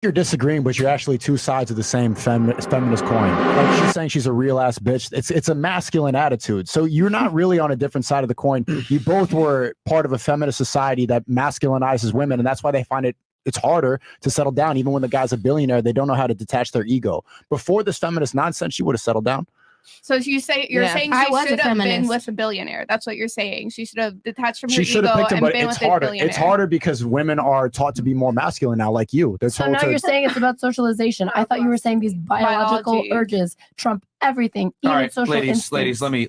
You're disagreeing, but you're actually two sides of the same feminist coin. Like she's saying she's a real ass bitch. It's a masculine attitude. So you're not really on a different side of the coin. You both were part of a feminist society that masculinizes women, and that's why they find it's harder to settle down. Even when the guy's a billionaire, they don't know how to detach their ego. Before this feminist nonsense, she would have settled down. So you're saying she should have been with a billionaire. That's what you're saying. She should have detached from her ego and been with a billionaire. It's harder because women are taught to be more masculine now, like you. So now you're saying it's about socialization. I thought you were saying these biological urges trump everything. All right, ladies, let me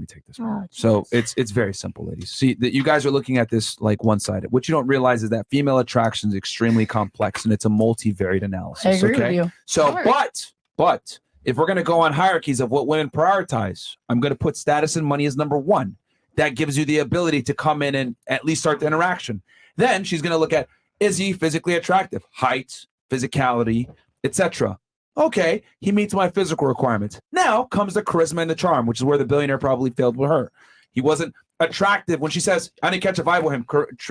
take this. So it's very simple, ladies. See that you guys are looking at this like one-sided. What you don't realize is that female attraction is extremely complex and it's a multivariate analysis. I agree with you. So, but if we're going to go on hierarchies of what women prioritize, I'm going to put status and money as number one. That gives you the ability to come in and at least start the interaction. Then she's going to look at, is he physically attractive? Height, physicality, etc. Okay, he meets my physical requirements. Now comes the charisma and the charm, which is where the billionaire probably failed with her. He wasn't attractive. When she says, I didn't catch a vibe with him,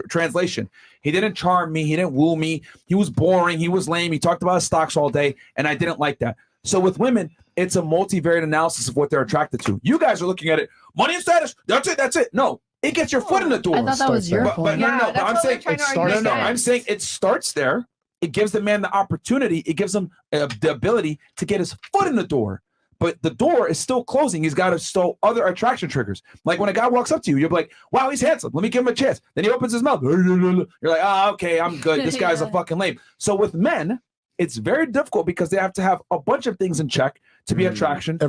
translation, he didn't charm me. He didn't woo me. He was boring. He was lame. He talked about his stocks all day, and I didn't like that. So with women, it's a multivariate analysis of what they're attracted to. You guys are looking at it, money and status. That's it. No, it gets your foot in the door. I thought that was your point. I'm saying it starts there. It gives the man the opportunity. It gives him the ability to get his foot in the door. But the door is still closing. He's got to still other attraction triggers. Like when a guy walks up to you, you're like, wow, he's handsome. Let me give him a chance. Then he opens his mouth. You're like, okay, I'm good. This guy's a fucking lame. So with men, it's very difficult because they have to have a bunch of things in check to be every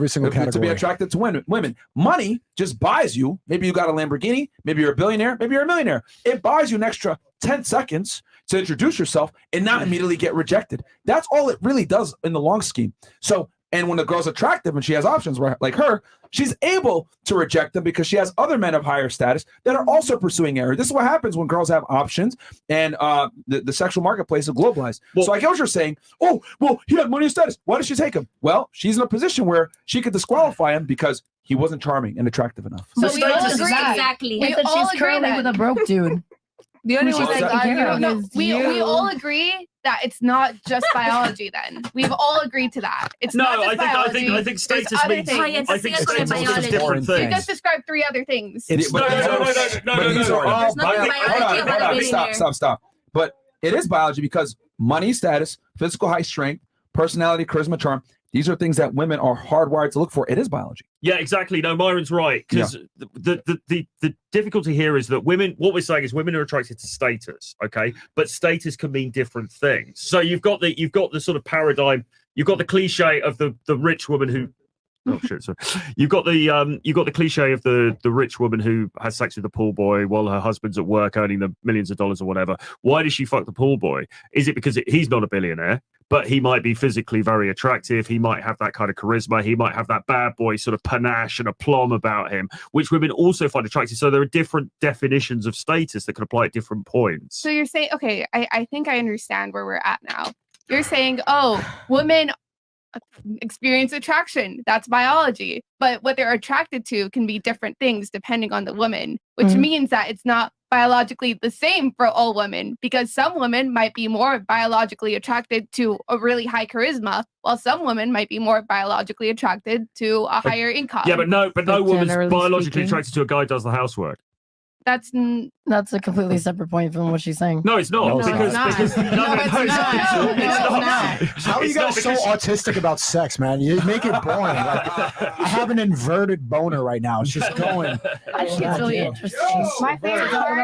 single category. To be attracted to women. Money just buys you. Maybe you got a Lamborghini. Maybe you're a billionaire. Maybe you're a millionaire. It buys you an extra 10 seconds to introduce yourself and not immediately get rejected. That's all it really does in the long scheme. So, and when the girl's attractive and she has options like her, she's able to reject them because she has other men of higher status that are also pursuing her. This is what happens when girls have options and the sexual marketplace is globalized. Well, so I get what you're saying. Oh, well, he had money and status. Why does she take him? Well, she's in a position where she could disqualify him because he wasn't charming and attractive enough. So we all agree. Exactly. We all she's currently with a broke dude. The only one we all agree that it's not just biology. Then we've all agreed to that. It's not just biology. I think status means. I think status is different things. You just described 3 other things. Stop. But it is biology because money, status, physical height, strength, personality, charisma, charm. These are things that women are hardwired to look for. It is biology. Yeah, exactly. No, Myron's right. Because the difficulty here is that women, what we're saying is women are attracted to status, okay? But status can mean different things. So you've got the sort of paradigm, you've got the cliche of the rich woman who you've got the cliche of the rich woman who has sex with the pool boy while her husband's at work earning the millions of dollars or whatever. Why does she fuck the pool boy? Is it because he's not a billionaire, but he might be physically very attractive? He might have that kind of charisma. He might have that bad boy sort of panache and aplomb about him, which women also find attractive. So there are different definitions of status that can apply at different points. So you're saying, okay, I think I understand where we're at now. You're saying, oh, women experience attraction. That's biology. But what they're attracted to can be different things depending on the woman, which means that it's not biologically the same for all women, because some women might be more biologically attracted to a really high charisma, while some women might be more biologically attracted to a higher income. Yeah, but no woman's biologically attracted to a guy who does the housework. That's a completely separate point from what she's saying. No, it's not. No, because it's not. How are you guys so autistic about sex, man? You make it boring. Like, I have an inverted boner right now. It's just going. I think it's really interesting. My favorite part,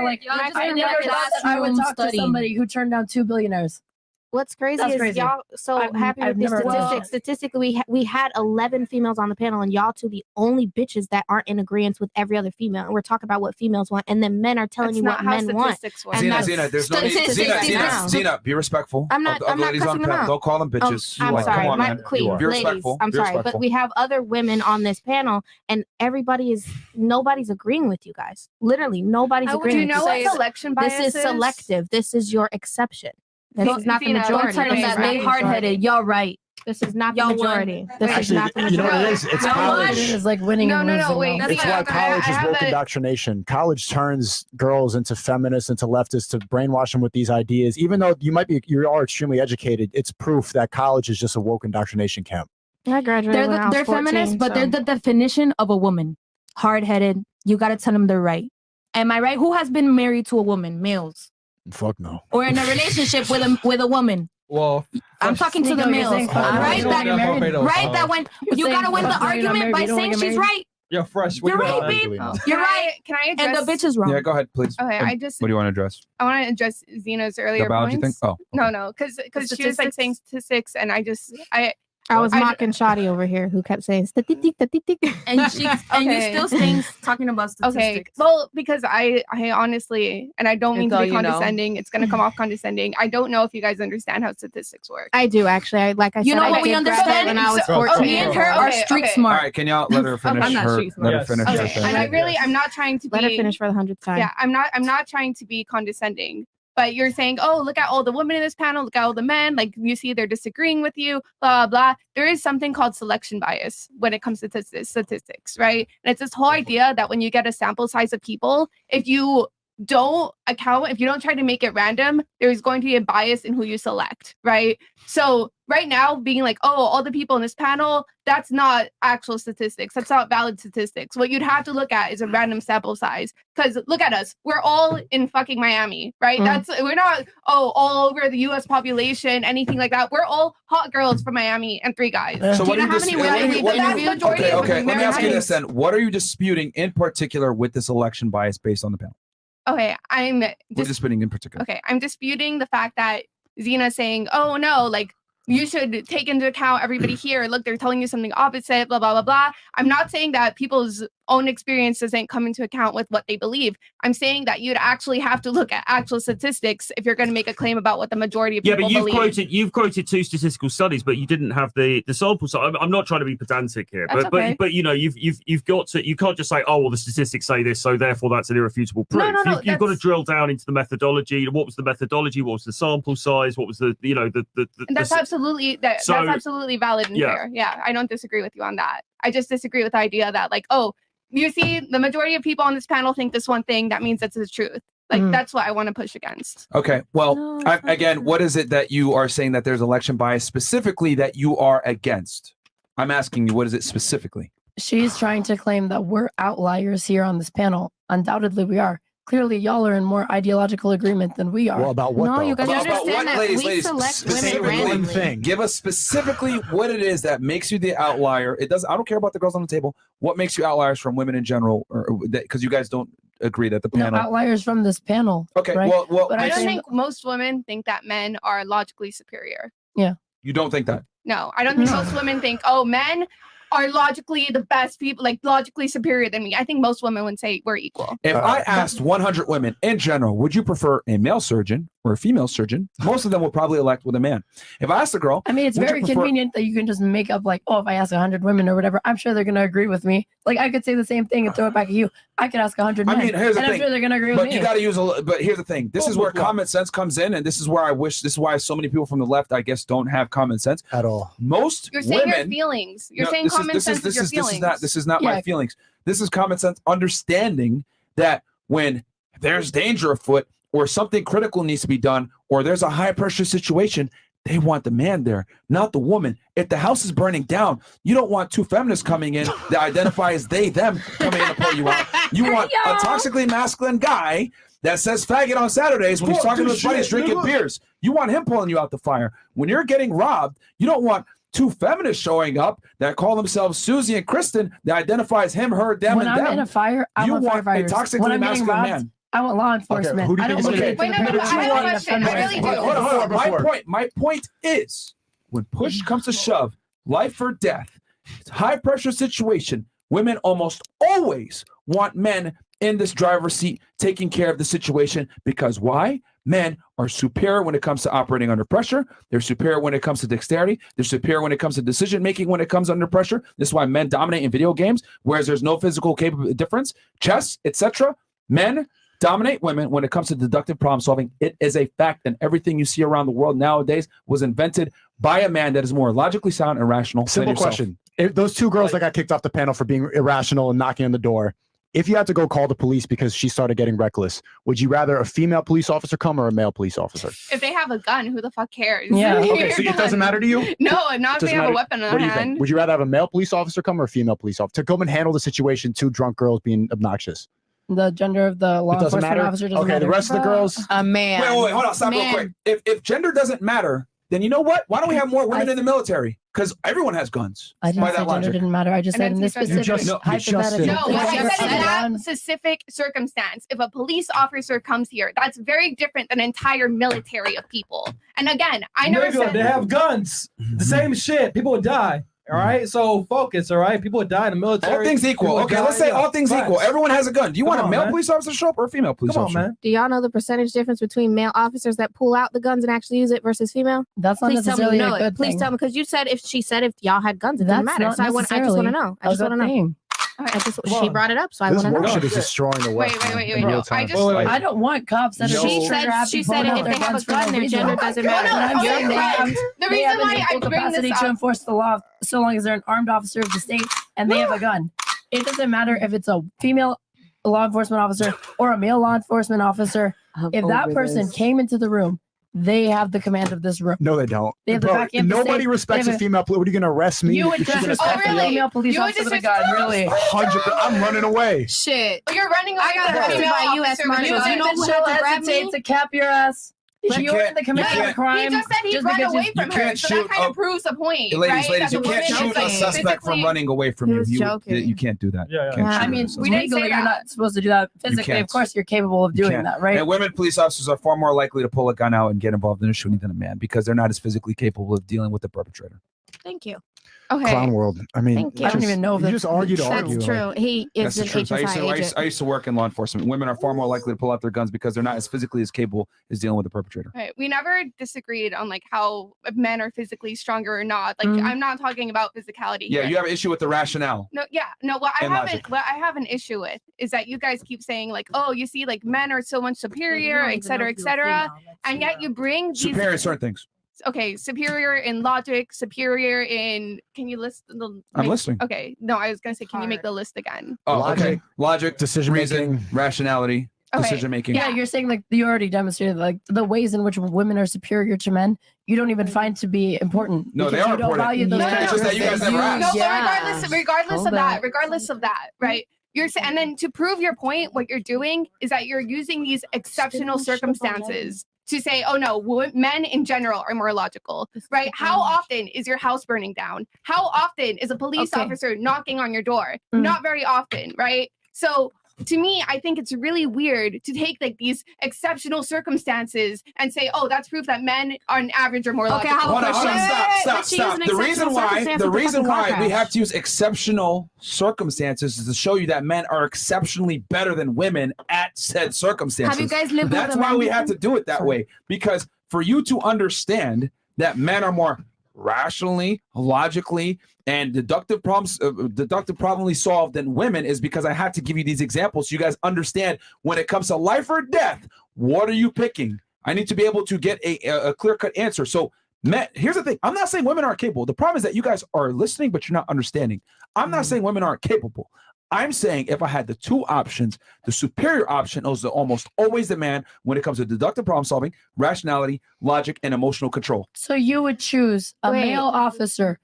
I would talk to somebody who turned down 2 billionaires. What's crazy is y'all so happy with this statistic. Statistically, we had 11 females on the panel, and y'all two the only bitches that aren't in agreement with every other female. And we're talking about what females want, and then men are telling you what men want. Zena, there's no need. Zena, be respectful. I'm not cussing them out. Don't call them bitches. I'm sorry, come on, my man. queen, ladies. I'm sorry, but we have other women on this panel, and nobody's agreeing with you guys. Literally, nobody's agreeing. Do you know what selection bias is? This is selective. This is your exception. This is not the Don't majority. turn them that they hard-headed. Y'all right. This is not the Y'all majority. won. This is Actually, not the you know majority. what it is? It's It college. is like winning. No, and no, no, losing. wait. That's It's Yeah, why okay, college I is have woke a- indoctrination. College turns girls into feminists, into leftists, to brainwash them with these ideas. Even though you are extremely educated, it's proof that college is just a woke indoctrination camp. I graduated when I was They're 14, feminists, but so. they're the definition of a woman. Hard-headed. You got to tell them they're right. Am I right? Who has been married to a woman? Males. Fuck no. Or in a relationship with a woman? Well, I'm talking to the Sneako, you're males. saying fuck Right? you don't That, get married. right? That when You're you saying got to win the fuck you, you're not argument married, by you don't saying get she's married? right. Yo, Fresh. You're right, babe. babe. No. You're right. Can I address? And the bitch is wrong. Yeah, go ahead, please. Okay, I just What do you want to address? I want to address Zena's earlier The biology points. thing? Oh. No, because she was like saying statistics, and I was I- mocking Shadi over here who kept saying statistic. And and you Okay. still staying talking about okay. statistics. Well, because I honestly, and I don't mean It's to all be you know. condescending. It's gonna come off condescending. I don't know if you guys understand how statistics work. I do actually. I like I You said, know I what we did grab it understand? when I was So- 14. Me and her are Okay, street okay. All smart. right, can y'all let her finish I'm not her? street Let her Yes. finish Okay, her Yes. thing. and I'm not trying to Let her be. finish for the 100th time. Yeah, I'm not trying to be condescending. But you're saying, oh, look at all the women in this panel, look at all the men. Like you see, they're disagreeing with you, blah, blah. There is something called selection bias when it comes to statistics, right? And it's this whole idea that when you get a sample size of people, if you don't try to make it random, there's going to be a bias in who you select, right? So right now, being like, oh, all the people in this panel, that's not actual statistics. That's not valid statistics. What you'd have to look at is a random sample size. Because look at us. We're all in fucking Miami, right? We're not, all over the US population, anything like that. We're all hot girls from Miami and 3 guys. Yeah. So Do what you do know you how many dis- women what do you- we've what do you- interviewed? Majority Okay, of okay. them Let me ask you Americans. this then. What are you disputing in particular with this election bias based on the panel? Okay, I'm We're disputing in particular. Okay, I'm disputing the fact that Zena's saying, oh no, like you should take into account everybody here. Look, they're telling you something opposite, blah, blah, blah, blah. I'm not saying that people's own experience doesn't come into account with what they believe. I'm saying that you'd actually have to look at actual statistics if you're going to make a claim about what the majority of Yeah, people but believe. you've quoted 2 statistical studies, but you didn't have the sample size. I'm not trying to be pedantic here, That's okay. but you know, you've got to, you can't just say, oh well, the statistics say this, so therefore that's an irrefutable proof. No, You've got to that's- drill down into the methodology. What was the methodology? What was the sample size? What was the And that's absolutely that's absolutely valid and yeah. fair. Yeah, I don't disagree with you on that. I just disagree with the idea that like, oh, you see, the majority of people on this panel think this one thing. That means that's the truth. Like that's what I want to push against. Okay. Well, No, it's not again, true. what is it that you are saying that there's election bias specifically that you are against? I'm asking you, what is it specifically? She's trying to claim that we're outliers here on this panel. Undoubtedly, we are. Clearly, y'all are in more ideological agreement than we are. Well, about what No, though? you guys About understand what, that ladies, we ladies, select women specifically, randomly. thing. Give us specifically what it is that makes you the outlier. It does. I don't care about the girls on the table. What makes you outliers from women in general, or because you guys don't agree that the No panel. outliers from this panel. Okay. right? Well, But I I don't think- think most women think that men are logically superior. you don't think that. No, I don't think No. most women think, oh, men are logically the best people, like logically superior than me. I think most women would say we're equal. If I asked 100 women in general, would you prefer a male surgeon or a female surgeon? Most of them will probably elect with a man. If I asked a girl, I mean, it's Would you very prefer- convenient that you can just make up like, oh, if I ask 100 women or whatever, I'm sure they're going to agree with me. Like, I could say the same thing and throw it back at you. I could ask 100 I men, mean, here's the and I'm thing. sure they're going to agree with But me. you got to use a little. But here's the thing. This is where common sense comes in, and this is where I wish. This is why so many people from the left, I guess, don't have common sense At all. Most You're saying your women. feelings. You're No, saying common sense is your feelings. This is not my Yeah. feelings. This is common sense understanding that when there's danger afoot or something critical needs to be done or there's a high pressure situation, they want the man there, not the woman. If the house is burning down, you don't want 2 feminists coming in that identify as they, them coming in to pull you out. You want a toxically masculine guy that says faggot on Saturdays when he's talking to his buddies drinking beers. You want him pulling you out the fire. When you're getting robbed, you don't want 2 feminists showing up that call themselves Susie and Kristen that identifies him, her, them, when and I'm them. in a fire, I You want want a firefighters. toxically When I'm getting masculine robbed, man. I want law enforcement. who do you I don't think want is to gonna- get Wait, no, to no, the I have a point of question. I really feminism. do. Hold on. My point is, when push comes to shove, life or death, it's a high pressure situation, women almost always want men in this driver's seat taking care of the situation because why? Men are superior when it comes to operating under pressure. They're superior when it comes to dexterity. They're superior when it comes to decision making when it comes under pressure. This is why men dominate in video games, whereas there's no physical difference. Chess, etc. Men dominate women when it comes to deductive problem solving. It is a fact, and everything you see around the world nowadays was invented by a man that is more logically sound and rational. Simple question. If those two girls that got kicked off the panel for being irrational and knocking on the door, if you had to go call the police because she started getting reckless, would you rather a female police officer come or a male police officer? If they have a gun, who the fuck cares? Yeah. Okay, so it doesn't matter to you? No, not if they have matter. a weapon What on do you hand. think? Would you rather have a male police officer come or a female police officer to come and handle the situation? Two drunk girls being obnoxious. The gender of the law It doesn't enforcement matter. officer doesn't Okay, matter. the rest of the girls. A man. Wait, hold on, stop real quick. If gender doesn't matter, then you know what? Why don't we have more women in the military? Because everyone has guns. I didn't by say that gender logic. didn't matter. I just And said in then this you specific just- No, you just hypothetical. did. No, If I you're said in on- that specific circumstance, if a police officer comes here, that's very different than an entire military of people. And again, I never Nigga, said they have guns. The same shit. People would die. All right, so focus. All right, people would die in the military. All things equal. People would Okay, die- let's say yeah, all things facts. equal. Everyone has a gun. Do you Come want a on, male man. police officer to show up or a female police Come on, officer? man. Do y'all know the percentage difference between male officers that pull out the guns and actually use it versus female? That's not Please tell me necessarily you a know good it. Please thing. tell me, because you said if y'all had guns, it doesn't That's matter. not So I just want to necessarily know. I a just want good to know. thing. She brought it up, so I This want to know. worship is destroying the West. Wait, in real no. time. I just Wait. I don't want cops that are No. just She trigger said happy if pulling out they their have a guns for gun, no their reason. gender doesn't No, matter. no, I'm saying okay. they have The they reason have why the I equal bring capacity this to up, enforce the law so long as they're an armed officer of the state and they have a gun. It doesn't matter if it's a female law enforcement officer or a male law enforcement officer. If that person came into the room, they have the command of this room. No, they don't. They have the Bro, back end to nobody say- respects they a have a- female police. What are you going to arrest me? You would You're gonna disrespect Oh, a really? female police You would officer with a gun, really. 100%. I'm running away. Shit. you're running away I got from a arrested female by US officer Marshals. with a You know gun. who She'll had to grab hesitate me? to cap your ass. But You're in the commission of a crime. He just said he'd just run because away you from her, can't so shoot that kind a- of proves the point, Ladies, right? ladies, That you the can't woman shoot a is suspect from physically- running away from He you. was joking. You can't do that. Yeah, You can't yeah. shoot I mean, a suspect. We didn't say legally, you're that. not supposed to do that. Physically, can't. of course, you're capable of You doing can't. that, right? And women police officers are far more likely to pull a gun out and get involved in a shooting than a man because they're not as physically capable of dealing with the perpetrator. Thank you. Okay. Clown world. I mean, Thank you. I don't even know if you that's- just argue to That's argue. true. He is That's an the truth. I HSI agent. used to work in law enforcement. Women are far more likely to pull out their guns because they're not as physically as capable as dealing with the perpetrator. Right. We never disagreed on like how men are physically stronger or not. Like Mhm. I'm not talking about physicality. Yeah, here. you have an issue with the rationale. No, yeah, no. What I And haven't, logic. what I have an issue with is that you guys keep saying like, oh, you see, like men are so much superior, et cetera, and yet you bring these. Superior in certain things. Okay, superior in logic, superior in. Can you list the? I'm listening. Okay, no, I was gonna say, can you make the list again? Oh, Logic, okay. Logic, decision reason, making. rationality, Okay. decision making. Yeah, you're saying like you already demonstrated like the ways in which women are superior to men. You don't even find to be important. No, they because are you don't important. value those No, it's just that you guys characteristics. never asked. No, but regardless Hold of that, on. regardless of that, right? You're and then to prove your point, what you're doing is that you're using these exceptional circumstances to say, oh no, men in general are more logical, right? How often is your house burning down? How often is a police officer knocking on your door? Not very often, right? So to me, I think it's really weird to take like these exceptional circumstances and say, oh, that's proof that men on average are more logical. Hold on, stop. The reason why we have to use exceptional circumstances is to show you that men are exceptionally better than women at said circumstances. Have you guys lived with That's a why man we have before? to do it that way. Because for you to understand that men are more rationally, logically, and deductively solved than women is because I have to give you these examples so you guys understand when it comes to life or death, what are you picking? I need to be able to get a clear-cut answer. So men, here's the thing. I'm not saying women aren't capable. The problem is that you guys are listening, but you're not understanding. I'm not saying women aren't capable. I'm saying if I had the two options, the superior option is almost always the man when it comes to deductive problem solving, rationality, logic, and emotional control. So you would choose a male officer,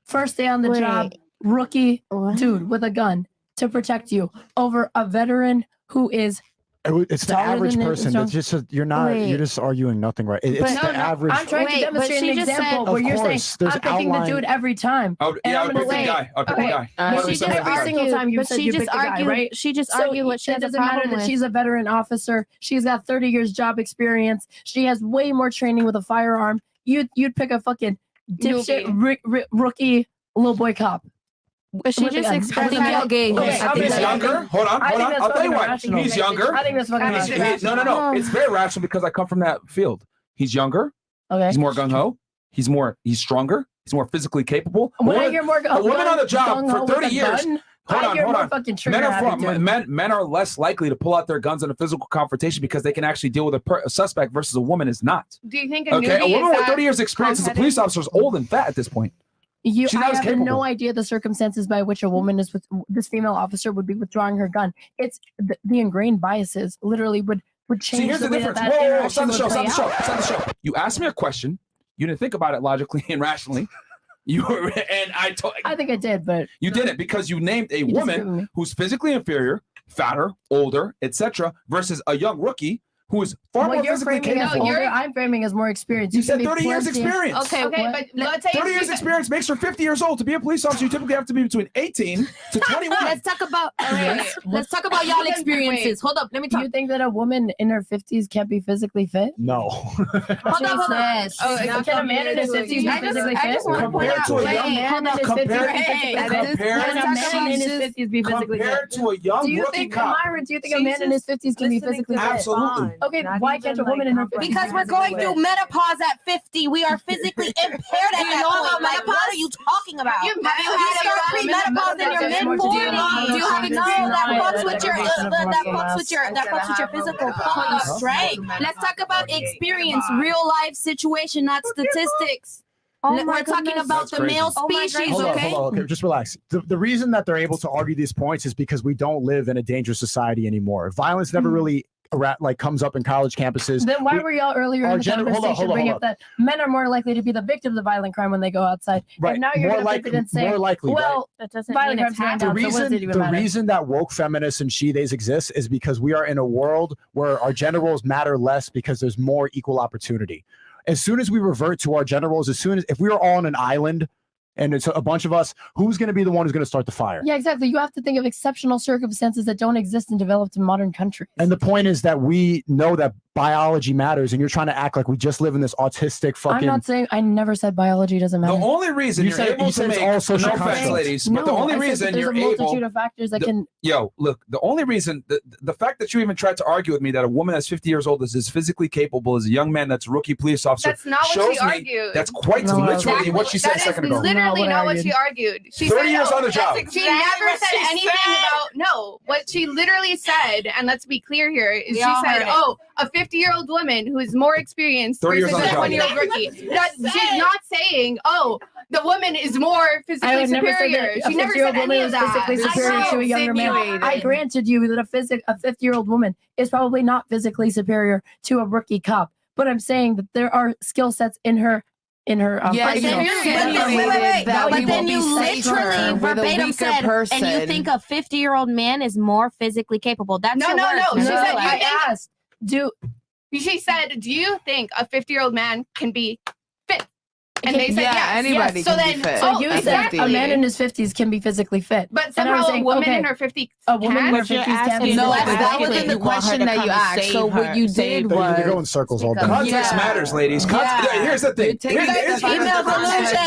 first day on the job, rookie dude with a gun to protect you over a veteran who is It's the taller average than person. That's just you're not. You're just arguing nothing, right? It's But the average. I'm trying to demonstrate an example where you're saying I'm picking the dude every time. I would pick the guy. I'll pick the guy. She just every single time you said you pick the guy, right? She just So argued what she it has a doesn't matter problem that with. she's a veteran officer. She's got 30 years job experience. She has way more training with a firearm. You'd pick a fucking dipshit rookie little boy cop. But she just expressed how gay. He's younger. Hold on. I'll tell you why. He's younger. I think that's fucking irrational. No. It's very rational because I come from that field. He's younger. Okay. He's more gung ho. He's stronger. He's more physically capable. When I hear more a woman on the job for 30 years. fucking trigger men are less likely to pull out their guns in a physical confrontation because they can actually deal with a suspect versus a woman is not. Do you think a woman with 30 years experience as a police officer is old and fat at this point? I have no idea the circumstances by which a woman is with this female officer would be withdrawing her gun. It's the ingrained biases literally would change. See, here's the difference. Whoa, stop the show. You asked me a question. You didn't think about it logically and rationally. I think I did, but you didn't because you named a woman who's physically inferior, fatter, older, etc., versus a young rookie who is far more physically capable. I'm framing as more experienced. You said 30 years experience. Okay, but let's say 30 years experience makes her 50 years old. To be a police officer, you typically have to be between 18 to 21. Let's talk about y'all experiences. Hold up, let me talk. Do you think that a woman in her 50s can't be physically fit? No. Hold up. Can a man in his 50s be physically fit? I just want to point out, compared to a young rookie cop. Myron, do you think a man in his 50s can be physically fit? Absolutely. Okay, why can't a woman in her 50s? Because we're going through menopause at 50. We are physically impaired at that point. Like, what are you talking about? You Have you had pre-menopause in your mid-40s? Do you have that fucks with your physical strength? Let's talk about experience, real life situation, not statistics. We're talking about the male species, okay? Hold on, just relax. The reason that they're able to argue these points is because we don't live in a dangerous society anymore. Violence never really comes up in college campuses. Then why were y'all earlier in the conversation bringing up that men are more likely to be the victims of violent crime when they go outside? Right. And now you're going to flip it and say, more likely, well, right? that doesn't violent crimes going down. The reason that woke feminists and she-theys exist is because we are in a world where our gender roles matter less because there's more equal opportunity. As soon as we revert to our gender roles, if we are all on an island and it's a bunch of us, who's going to be the one who's going to start the fire? Yeah, exactly. You have to think of exceptional circumstances that don't exist in developed and modern countries. And the point is that we know that biology matters, and you're trying to act like we just live in this autistic fucking... I'm not saying... I never said biology doesn't matter. The only reason you're able to make... No offense, ladies, but the only reason you're able... There's a multitude of factors that can... Yo, look, the only reason... The fact that you even tried to argue with me that a woman that's 50 years old is as physically capable as a young man that's a rookie police officer... That's not what she argued. That's quite literally what she said a second ago. That is literally not what she argued. She 30 years on the job. She never said anything about... No, what she literally said, and let's be clear here, is she said, a 50-year-old woman who is more experienced versus a 20-year-old rookie. She's not saying, the woman is more physically superior. She never said any of that. Physically superior to a younger man. I granted you that a 50-year-old woman is probably not physically superior to a rookie cop, but I'm saying that there are skill sets in her. But then you literally verbatim said, and you think a 50-year-old man is more physically capable. That's no. She said, I asked, she said, do you think a 50-year-old man can be fit? And they said, yes. Anybody can be fit. So you said a man in his 50s can be physically fit. But somehow a woman in her 50s a woman in her 50s can be No, physically that wasn't the question that you asked. So what you did was... They go in circles all day. Context matters, ladies. Here's the thing. Here's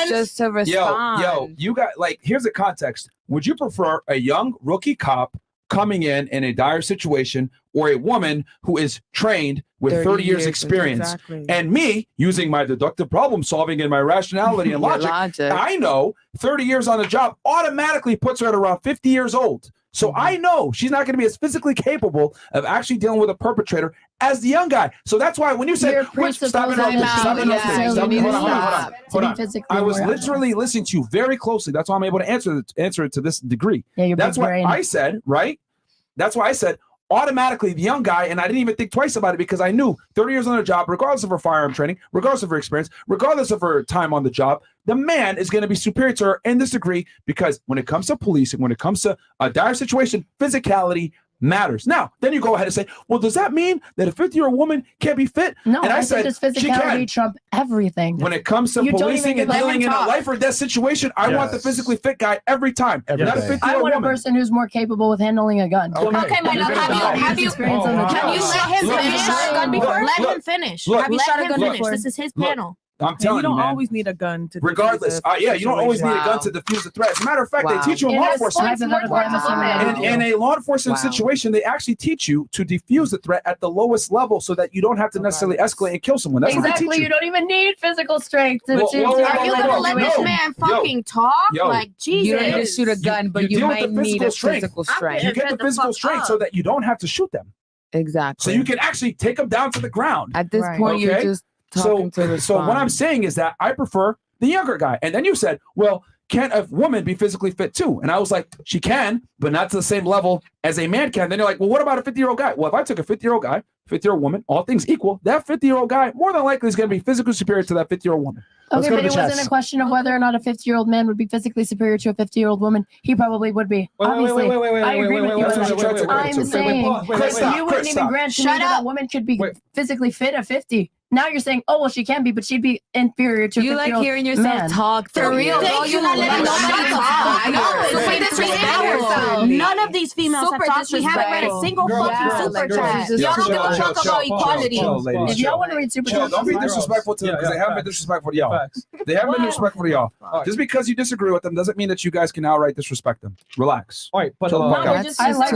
just to respond. Yo, you got, here's the context. Would you prefer a young rookie cop coming in a dire situation or a woman who is trained with 30 years experience? Exactly. And me, using my deductive problem solving and my rationality and logic, I know 30 years on the job automatically puts her at around 50 years old. So I know she's not going to be as physically capable of actually dealing with a perpetrator as the young guy. So that's why when you said, stop it. Hold on. I was literally listening to you very closely. That's why I'm able to answer it to this degree. Yeah, that's why I said, right? That's why I said automatically the young guy, and I didn't even think twice about it because I knew 30 years on the job, regardless of her firearm training, regardless of her experience, regardless of her time on the job, the man is going to be superior to her in this degree because when it comes to policing, when it comes to a dire situation, physicality matters. Now, then you go ahead and say, well, does that mean that a 50-year-old woman can't be fit? No, and I said, does physicality trump everything? When it comes to policing and dealing in a life or death situation, I want the physically fit guy every time. Not a 50-year-old I want woman. a person who's more capable with handling a gun. Okay, my love, have you let him finish? Let him finish. Have you shot a gun before? Let him finish. Have you shot a gun before? This is his panel. I'm telling you don't man. always need a gun to. Regardless, you don't always need a gun to defuse a threat. As a matter of fact, they teach you in law enforcement. In a law enforcement situation, they actually teach you to defuse the threat at the lowest level, so that you don't have to necessarily escalate and kill someone. That's what they teach Exactly. You don't even need physical strength to. Are you gonna let this man fucking talk? Like Jesus. You don't need to shoot a gun, but you might need a physical strength. You get the physical strength so that you don't have to shoot them. Exactly. So you can actually take them down to the ground. At this point, you're just talking to respond. So what I'm saying is that I prefer the younger guy. And then you said, well, can a woman be physically fit too? And I was like, she can, but not to the same level as a man can. Then you're like, well, what about a 50-year-old guy? Well, if I took a 50-year-old guy, 50-year-old woman, all things equal, that 50-year-old guy more than likely is going to be physically superior to that 50-year-old woman. Okay, but it wasn't a question of whether or not a 50-year-old man would be physically superior to a 50-year-old woman. He probably would be. Obviously, I agree with you. I'm saying you wouldn't even grant to me that a woman could be physically fit at 50. Now you're saying, oh, well, she can be, but she'd be inferior to a 50-year-old man. You like hearing yourself talk. For real, Thank you. None of these females have talked. We haven't read a single fucking super chat. Y'all don't give a fuck about equality. If y'all want to read super chats, don't be disrespectful to them because they haven't been disrespectful to y'all. They haven't been disrespectful to y'all. Just because you disagree with them doesn't mean that you guys can outright disrespect them. Relax. All right, but I like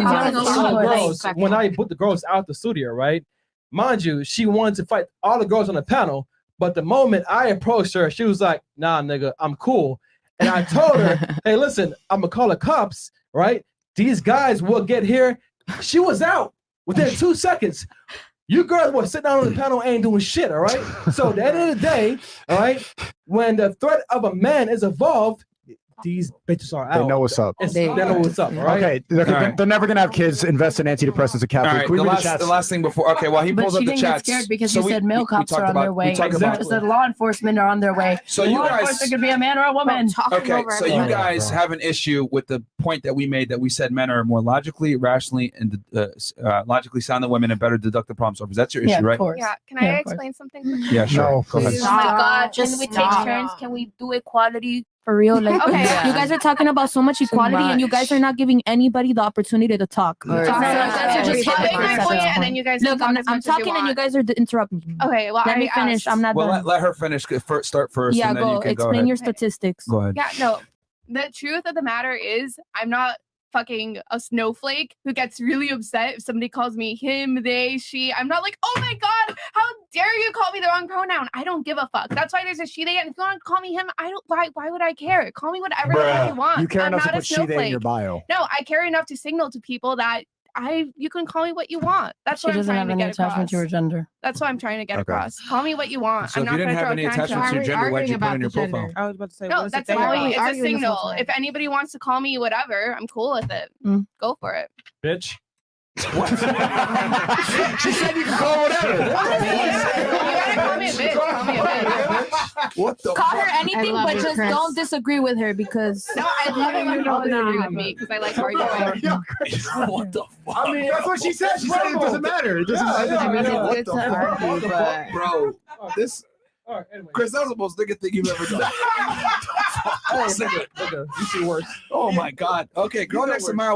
when I put the girls out the studio, right? Mind you, she wanted to fight all the girls on the panel, but the moment I approached her, she was like, nah, nigga, I'm cool. And I told her, hey, listen, I'm gonna call the cops, right? These guys will get here. She was out within 2 seconds. You girls were sitting down on the panel ain't doing shit, all right? So at the end of the day, all right, when the threat of a man is involved, these bitches are out. They know what's up. They know what's up, all right? Okay, they're never gonna have kids invest in antidepressants and caffeine. All right, the last thing before. Okay, while he pulls up the chats. But she didn't get scared because you said male cops are on their way. You said law enforcement are on their way. So you law guys, enforcement could be a man or a woman. Okay, so you guys have an issue with the point that we made that we said men are more logically, rationally, and logically sound than women and better deductive problem solvers. That's your issue, right? Yeah. Can I explain something? Yeah, sure. No, go ahead. Oh my God! Can we take turns? Can we do equality? For real, like Okay. you guys are talking about so much equality, and you guys are not giving anybody the opportunity to talk. So you guys are just hypocrites. And then you guys Look, I'm talking, and you guys are interrupting me. Okay, well, let me finish. I'm not well, done. let her finish. Start first. Yeah, and then you can explain go ahead. your statistics. Go ahead. Yeah, no. The truth of the matter is, I'm not fucking a snowflake who gets really upset if somebody calls me him, they, she. I'm not like, oh my God, how dare you call me the wrong pronoun? I don't give a fuck. That's why there's a she, they, and if you want to call me him, I don't. Why would I care? Call me whatever the fuck you want. You care I'm enough to not a put she, they in snowflake. your bio. No, I care enough to signal to people that you can call me what you want. That's She what I'm doesn't trying have to any get across. attachment to her gender. That's what I'm trying to get Okay. across. Call me what you want. So I'm if you not didn't gonna have throw any attachment to your tantrums. gender, why'd you put it in your profile? I was about to say, No, what is that's the thing fine. about? It's a signal. If anybody wants to call me whatever, I'm cool with it. Go for it. Bitch. What? She said you can call whatever. You gotta call me a bitch. Call me a bitch. What the Call her anything, but just don't disagree with her because. No, I love it when people disagree with me because I like arguing. What the fuck? I mean, that's what she said. She said it doesn't matter. It doesn't matter. I mean, What it's the good to fuck? argue, but Bro, this All right, anyway. Chris, that was the most nigga thing you've ever done. Nigga, you see worse. Oh my God. Okay, girl next to Myron.